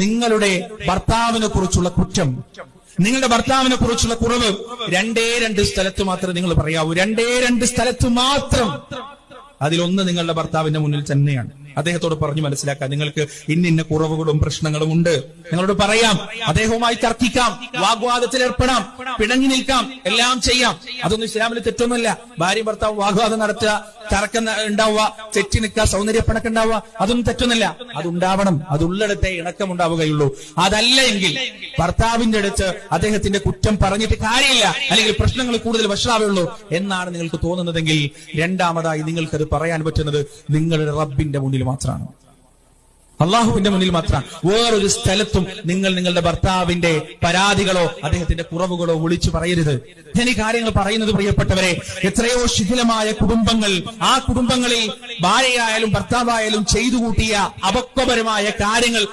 നിങ്ങളുടെ ഭർത്താവിനെ കുറിച്ചുള്ള കുറ്റം, നിങ്ങളുടെ ഭർത്താവിനെ കുറിച്ചുള്ള കുറവ് രണ്ട് സ്ഥലത്ത് മാത്രമേ നിങ്ങൾ പറയാവൂ. രണ്ട് സ്ഥലത്ത് മാത്രം. അതിലൊന്ന് നിങ്ങളുടെ ഭർത്താവിന്റെ മുന്നിൽ തന്നെയാണ്. അദ്ദേഹത്തോട് പറഞ്ഞു മനസ്സിലാക്കാം, നിങ്ങൾക്ക് ഇന്ന കുറവുകളും പ്രശ്നങ്ങളും ഉണ്ട്. നിങ്ങളോട് പറയാം, അദ്ദേഹവുമായി തർക്കിക്കാം, വാഗ്വാദത്തിൽ ഏർപ്പെടാം, പിണങ്ങി നിൽക്കാം, എല്ലാം ചെയ്യാം. അതൊന്നും ഇസ്ലാമിൽ തെറ്റൊന്നുമില്ല. ഭാര്യ ഭർത്താവ് വാഗ്വാദം നടത്തുക, തർക്കം ഉണ്ടാവുക, തെറ്റി നിൽക്കുക, സൗന്ദര്യപ്പിണക്കം ഉണ്ടാവുക, അതൊന്നും തെറ്റൊന്നുമില്ല. അതുണ്ടാവണം. അതുള്ളിടത്തെ ഇണക്കം ഉണ്ടാവുകയുള്ളൂ. അതല്ല എങ്കിൽ ഭർത്താവിന്റെ അടുത്ത് അദ്ദേഹത്തിന്റെ കുറ്റം പറഞ്ഞിട്ട് കാര്യമില്ല, അല്ലെങ്കിൽ പ്രശ്നങ്ങൾ കൂടുതൽ വഷളാവുള്ളൂ എന്നാണ് നിങ്ങൾക്ക് തോന്നുന്നതെങ്കിൽ, രണ്ടാമതായി നിങ്ങൾക്കത് പറയാൻ പറ്റുന്നത് നിങ്ങളുടെ റബ്ബിന്റെ മുന്നിൽ മാത്രമാണ്, അള്ളാഹുവിന്റെ മുന്നിൽ മാത്രമാണ്. വേറൊരു സ്ഥലത്തും നിങ്ങൾ നിങ്ങളുടെ ഭർത്താവിന്റെ പരാതികളോ അദ്ദേഹത്തിന്റെ കുറവുകളോ വിളിച്ചു പറയരുത്. ഞാൻ ഈ കാര്യങ്ങൾ പറയുന്നത്, പ്രിയപ്പെട്ടവരെ, എത്രയോ ശിഥിലമായ കുടുംബങ്ങൾ, ആ കുടുംബങ്ങളിൽ ഭാര്യയായാലും ഭർത്താവായാലും ചെയ്തു കൂട്ടിയ അപക്വപരമായ കാര്യങ്ങൾ